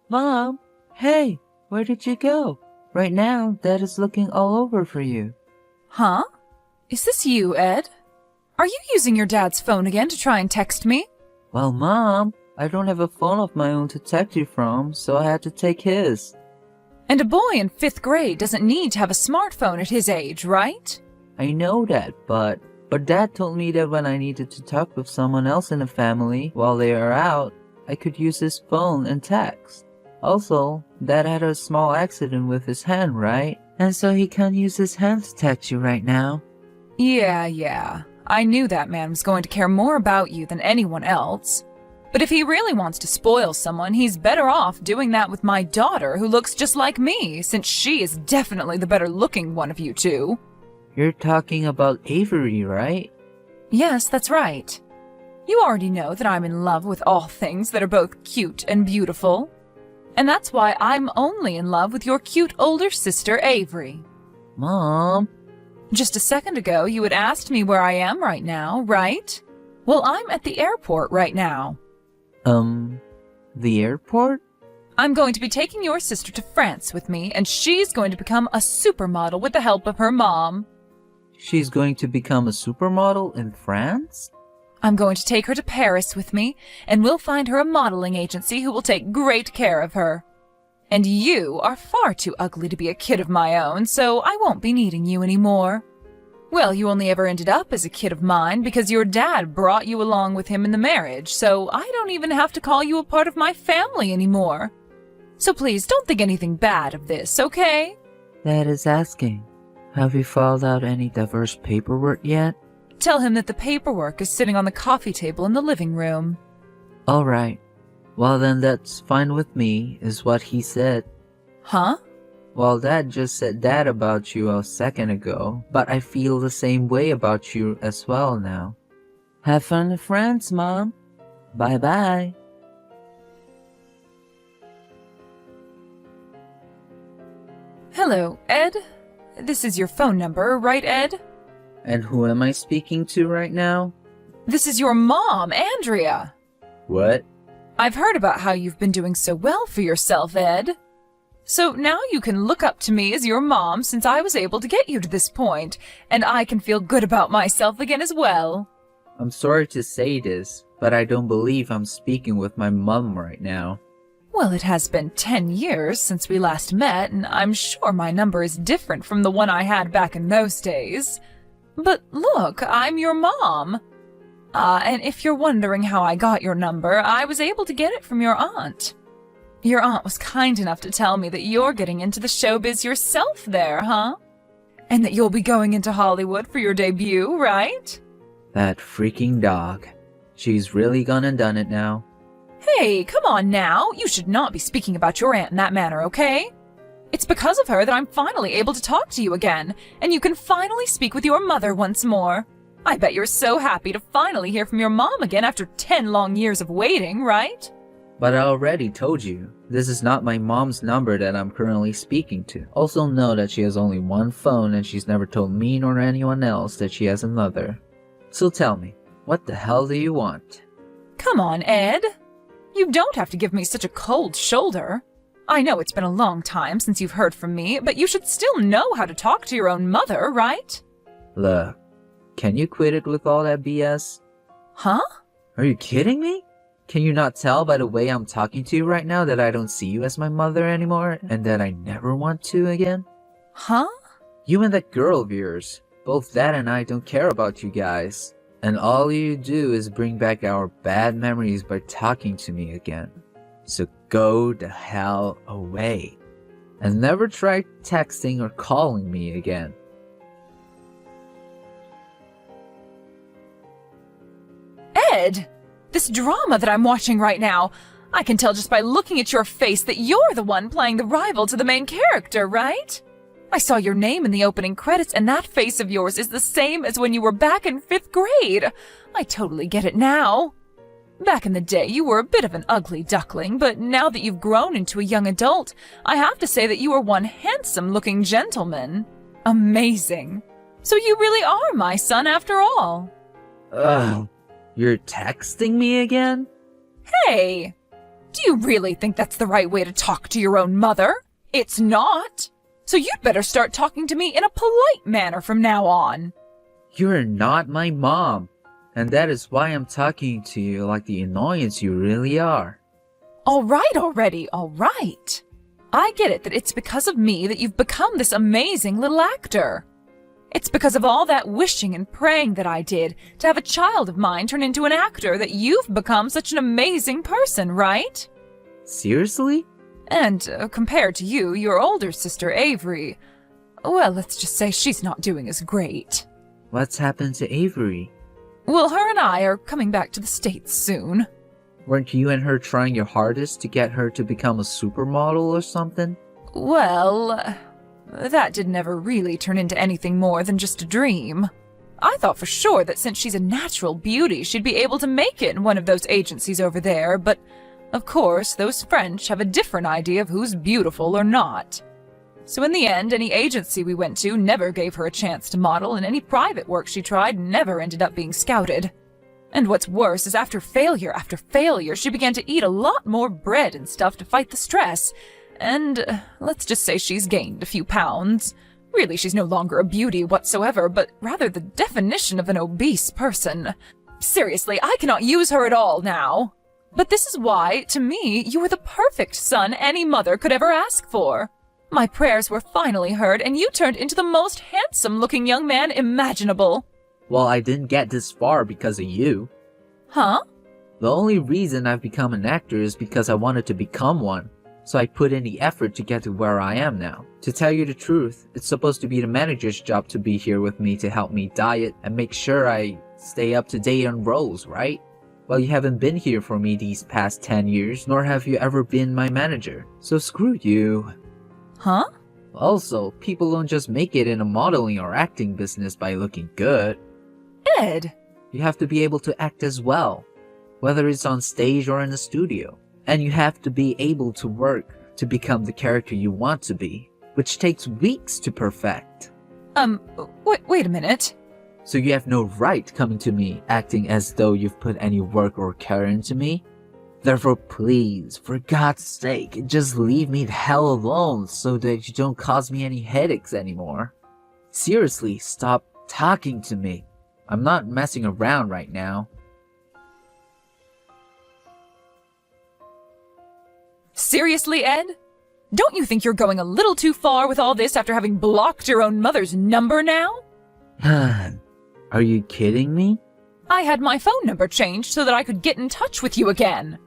Mom, hey, where did you go? Right now, Dad is looking all over for you. Huh? Is this you, Ed? Are you using your dad's phone again to try and text me? Well, Mom, I don't have a phone of my own to text you from, so I had to take his. And a boy in 5th grade doesn't need to have a smartphone at his age, right? I know that, but Dad told me that when I needed to talk with someone else in the family while they are out, I could use his phone and text. Also, Dad had a small accident with his hand, right? And so he can't use his hand to text you right now. Yeah. I knew that man was going to care more about you than anyone else. But if he really wants to spoil someone, he's better off doing that with my daughter, who looks just like me, since she is definitely the better looking one of you two. You're talking about Avery, right? Yes, that's right. You already know that I'm in love with all things that are both cute and beautiful. And that's why I'm only in love with your cute older sister, Avery. Mom. Just a second ago, you had asked me where I am right now, right? Well, I'm at the airport right now. The airport? I'm going to be taking your sister to France with me, and she's going to become a supermodel with the help of her mom. She's going to become a supermodel in France? I'm going to take her to Paris with me, and we'll find her a modeling agency who will take great care of her. And you are far too ugly to be a kid of my own, so I won't be needing you anymore. Well, you only ever ended up as a kid of mine because your dad brought you along with him in the marriage, so I don't even have to call you a part of my family anymore. So please don't think anything bad of this, okay? Dad is asking, have you filled out any diverse paperwork yet? Tell him that the paperwork is sitting on the coffee table in the living room. Alright. Well then that's fine with me, is what he said. Huh? Well, Dad just said that about you a second ago, but I feel the same way about you as well now. Have fun in France, Mom. Bye-bye. Hello, Ed? This is your phone number, right, Ed? And who am I speaking to right now? This is your mom, Andrea. What? I've heard about how you've been doing so well for yourself, Ed. So now you can look up to me as your mom since I was able to get you to this point, and I can feel good about myself again as well. I'm sorry to say this, but I don't believe I'm speaking with my mom right now. Well, it has been 10 years since we last met, and I'm sure my number is different from the one I had back in those days. But look, I'm your mom. And if you're wondering how I got your number, I was able to get it from your aunt. Your aunt was kind enough to tell me that you're getting into the showbiz yourself there, huh? And that you'll be going into Hollywood for your debut, right? That freaking dog. She's really gone and done it now. Hey, come on now. You should not be speaking about your aunt in that manner, okay? It's because of her that I'm finally able to talk to you again, and you can finally speak with your mother once more. I bet you're so happy to finally hear from your mom again after 10 long years of waiting, right? But I already told you, this is not my mom's number that I'm currently speaking to. Also know that she has only one phone and she's never told me nor anyone else that she has another. So tell me, what the hell do you want? Come on, Ed. You don't have to give me such a cold shoulder. I know it's been a long time since you've heard from me, but you should still know how to talk to your own mother, right? Look, can you quit it with all that BS? Huh? Are you kidding me? Can you not tell by the way I'm talking to you right now that I don't see you as my mother anymore and that I never want to again? Huh? You and that girl of yours, both Dad and I don't care about you guys. And all you do is bring back our bad memories by talking to me again. So go the hell away. And never try texting or calling me again. Ed! This drama that I'm watching right now, I can tell just by looking at your face that you're the one playing the rival to the main character, right? I saw your name in the opening credits, and that face of yours is the same as when you were back in 5th grade. I totally get it now. Back in the day, you were a bit of an ugly duckling, but now that you've grown into a young adult, I have to say that you are one handsome-looking gentleman. Amazing. So you really are my son after all. Ugh, you're texting me again? Hey! Do you really think that's the right way to talk to your own mother? It's not. So you'd better start talking to me in a polite manner from now on. You're not my mom, and that is why I'm talking to you like the annoyance you really are. All right already, all right. I get it that it's because of me that you've become this amazing little actor. It's because of all that wishing and praying that I did to have a child of mine turn into an actor that you've become such an amazing person, right? Seriously? And compared to you, your older sister Avery, well, let's just say she's not doing as great. What's happened to Avery? Well, her and I are coming back to the States soon. Weren't you and her trying your hardest to get her to become a supermodel or something? Well, that did never really turn into anything more than just a dream. I thought for sure that since she's a natural beauty, she'd be able to make it in one of those agencies over there, but of course, those French have a different idea of who's beautiful or not. So in the end, any agency we went to never gave her a chance to model, and any private work she tried never ended up being scouted. And what's worse is after failure, she began to eat a lot more bread and stuff to fight the stress. And let's just say she's gained a few pounds. Really, she's no longer a beauty whatsoever, but rather the definition of an obese person. Seriously, I cannot use her at all now. But this is why, to me, you were the perfect son any mother could ever ask for. My prayers were finally heard, and you turned into the most handsome-looking young man imaginable. Well, I didn't get this far because of you. Huh? The only reason I've become an actor is because I wanted to become one. So I put in the effort to get to where I am now. To tell you the truth, it's supposed to be the manager's job to be here with me to help me diet and make sure I stay up to date on roles, right? Well, you haven't been here for me these past 10 years, nor have you ever been my manager. So screw you. Huh? Also, people don't just make it in a modeling or acting business by looking good. Ed! You have to be able to act as well, whether it's on stage or in the studio. And you have to be able to work to become the character you want to be, which takes weeks to perfect. Wait a minute. So you have no right coming to me acting as though you've put any work or care into me? Therefore, please, for God's sake, just leave me the hell alone so that you don't cause me any headaches anymore. Seriously, stop talking to me. I'm not messing around right now. Seriously, Ed? Don't you think you're going a little too far with all this after having blocked your own mother's number now? Are you kidding me? I had my phone number changed so that I could get in touch with you again.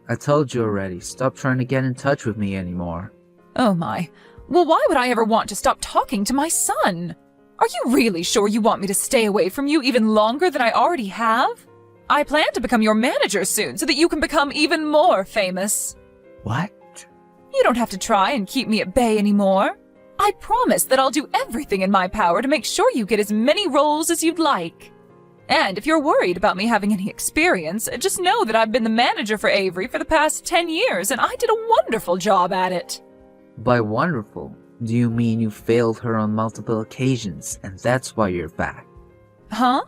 I told you already, stop trying to get in touch with me anymore. Oh my. Well, why would I ever want to stop talking to my son? Are you really sure you want me to stay away from you even longer than I already have? I plan to become your manager soon so that you can become even more famous. What? You don't have to try and keep me at bay anymore. I promise that I'll do everything in my power to make sure you get as many roles as you'd like. And if you're worried about me having any experience, just know that I've been the manager for Avery for the past 10 years, and I did a wonderful job at it. By wonderful, do you mean you failed her on multiple occasions, and that's why you're back? Huh?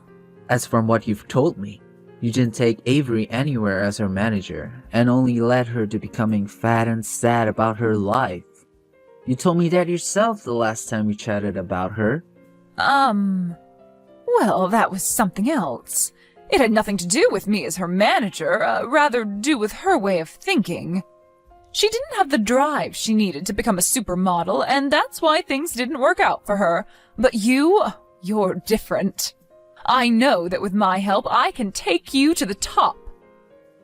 As from what you've told me, you didn't take Avery anywhere as her manager, and only led her to becoming fat and sad about her life. You told me that yourself the last time we chatted about her. Well, that was something else. It had nothing to do with me as her manager, rather do with her way of thinking. She didn't have the drive she needed to become a supermodel, and that's why things didn't work out for her. But you're different. I know that with my help, I can take you to the top.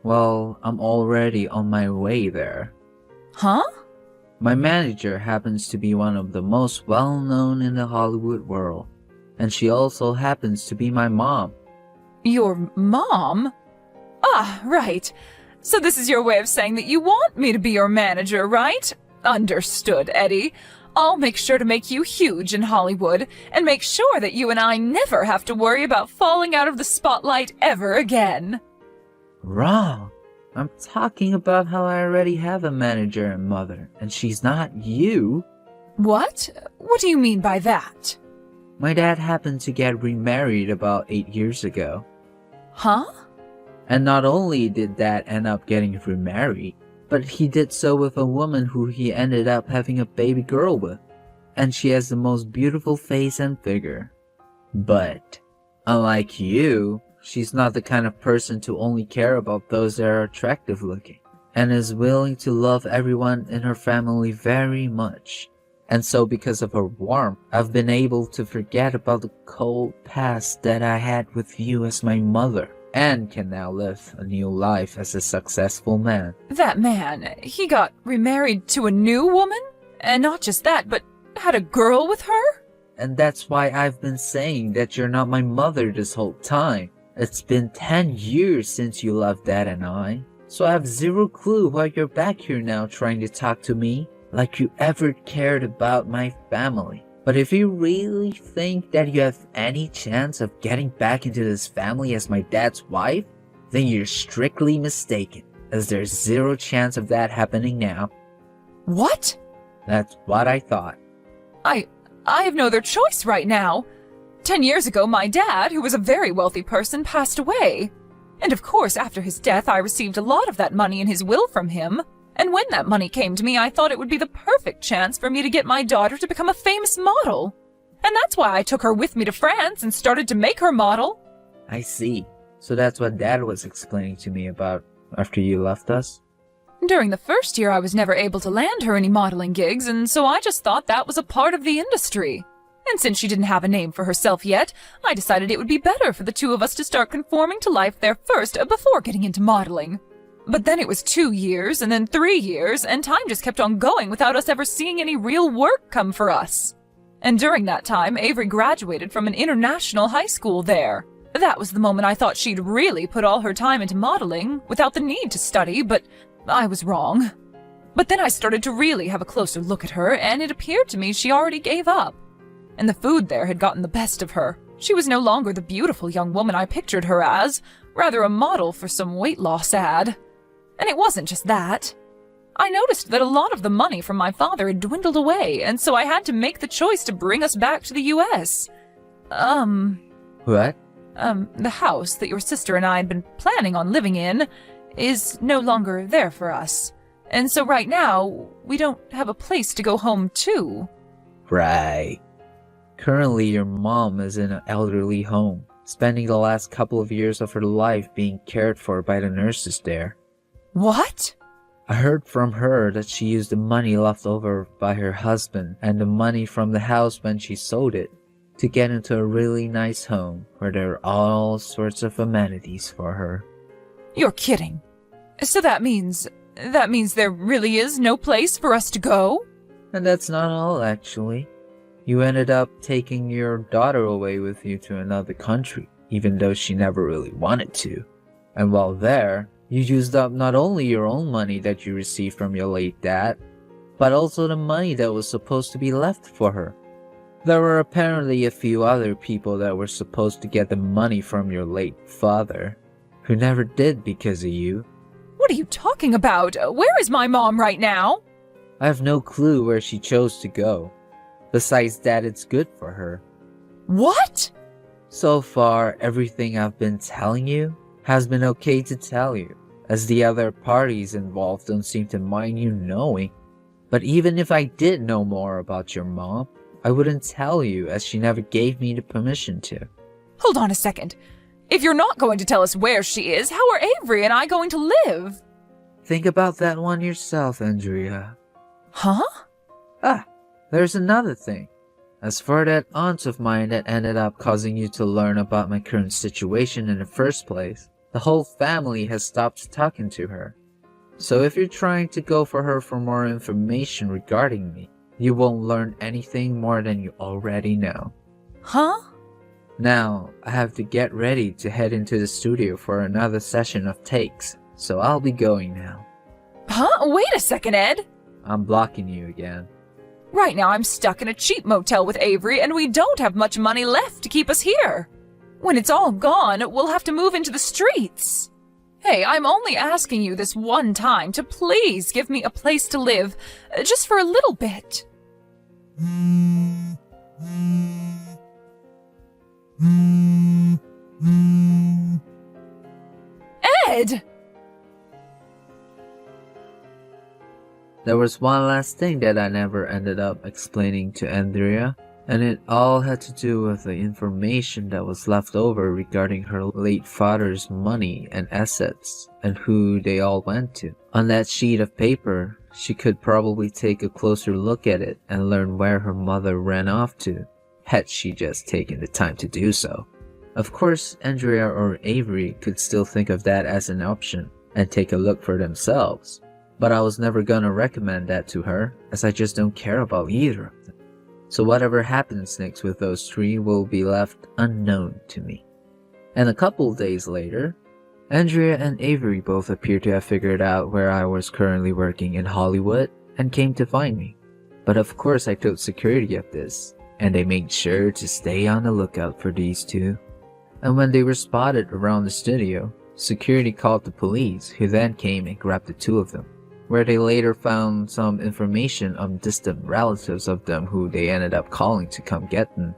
Well, I'm already on my way there. Huh? My manager happens to be one of the most well-known in the Hollywood world, and she also happens to be my mom. Your mom? Ah, right. So this is your way of saying that you want me to be your manager, right? Understood, Eddie. I'll make sure to make you huge in Hollywood, and make sure that you and I never have to worry about falling out of the spotlight ever again. Wrong. I'm talking about how I already have a manager and mother, and she's not you. What? What do you mean by that? My dad happened to get remarried about 8 years ago. Huh? And not only did Dad end up getting remarried, but he did so with a woman who he ended up having a baby girl with, and she has the most beautiful face and figure. But, unlike you, she's not the kind of person to only care about those that are attractive looking, and is willing to love everyone in her family very much. And so because of her warmth, I've been able to forget about the cold past that I had with you as my mother, and can now live a new life as a successful man. That man, he got remarried to a new woman? And not just that, but had a girl with her? And that's why I've been saying that you're not my mother this whole time. It's been 10 years since you left Dad and I, so I have zero clue why you're back here now trying to talk to me like you ever cared about my family. But if you really think that you have any chance of getting back into this family as my dad's wife, then you're strictly mistaken, as there's zero chance of that happening now. What? That's what I thought. I have no other choice right now. 10 years ago, my dad, who was a very wealthy person, passed away. And of course, after his death, I received a lot of that money in his will from him. And when that money came to me, I thought it would be the perfect chance for me to get my daughter to become a famous model. And that's why I took her with me to France and started to make her model. I see. So that's what Dad was explaining to me about after you left us? During the first year, I was never able to land her any modeling gigs, and so I just thought that was a part of the industry. And since she didn't have a name for herself yet, I decided it would be better for the two of us to start conforming to life there first before getting into modeling. But then it was 2 years, and then 3 years, and time just kept on going without us ever seeing any real work come for us. And during that time, Avery graduated from an international high school there. That was the moment I thought she'd really put all her time into modeling, without the need to study, but I was wrong. But then I started to really have a closer look at her, and it appeared to me she already gave up. And the food there had gotten the best of her. She was no longer the beautiful young woman I pictured her as, rather a model for some weight loss ad. And it wasn't just that. I noticed that a lot of the money from my father had dwindled away, and so I had to make the choice to bring us back to the U.S. What? The house that your sister and I had been planning on living in is no longer there for us. And so right now, we don't have a place to go home to. Right. Currently, your mom is in an elderly home, spending the last couple of years of her life being cared for by the nurses there. What? I heard from her that she used the money left over by her husband and the money from the house when she sold it to get into a really nice home where there are all sorts of amenities for her. You're kidding. So that means there really is no place for us to go? And that's not all, actually. You ended up taking your daughter away with you to another country, even though she never really wanted to. And while there, you used up not only your own money that you received from your late dad, but also the money that was supposed to be left for her. There were apparently a few other people that were supposed to get the money from your late father, who never did because of you. What are you talking about? Where is my mom right now? I have no clue where she chose to go, besides that it's good for her. What? So far, everything I've been telling you has been okay to tell you, as the other parties involved don't seem to mind you knowing. But even if I did know more about your mom, I wouldn't tell you, as she never gave me the permission to. Hold on a second. If you're not going to tell us where she is, how are Avery and I going to live? Think about that one yourself, Andrea. Huh? There's another thing. As for that aunt of mine that ended up causing you to learn about my current situation in the first place, the whole family has stopped talking to her. So if you're trying to go for her for more information regarding me, you won't learn anything more than you already know. Huh? Now, I have to get ready to head into the studio for another session of takes, so I'll be going now. Huh? Wait a second, Ed. I'm blocking you again. Right now I'm stuck in a cheap motel with Avery, and we don't have much money left to keep us here. When it's all gone, we'll have to move into the streets. Hey, I'm only asking you this one time to please give me a place to live, just for a little bit. Ed! There was one last thing that I never ended up explaining to Andrea, and it all had to do with the information that was left over regarding her late father's money and assets, and who they all went to. On that sheet of paper, she could probably take a closer look at it and learn where her mother ran off to, had she just taken the time to do so. Of course, Andrea or Avery could still think of that as an option and take a look for themselves, but I was never gonna recommend that to her, as I just don't care about either of them. So whatever happens next with those three will be left unknown to me. And a couple days later, Andrea and Avery both appeared to have figured out where I was currently working in Hollywood and came to find me. But of course I told security of this, and they made sure to stay on the lookout for these two. And when they were spotted around the studio, security called the police, who then came and grabbed the two of them, where they later found some information on distant relatives of them who they ended up calling to come get them.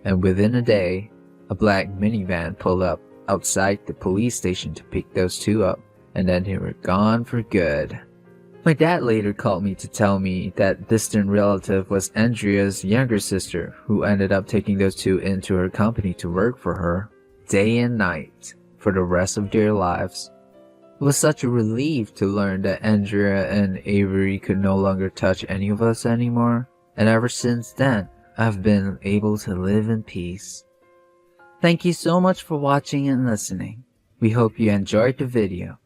And within a day, a black minivan pulled up outside the police station to pick those two up, and then they were gone for good. My dad later called me to tell me that distant relative was Andrea's younger sister, who ended up taking those two into her company to work for her, day and night, for the rest of their lives. It was such a relief to learn that Andrea and Avery could no longer touch any of us anymore, and ever since then, I've been able to live in peace. Thank you so much for watching and listening. We hope you enjoyed the video.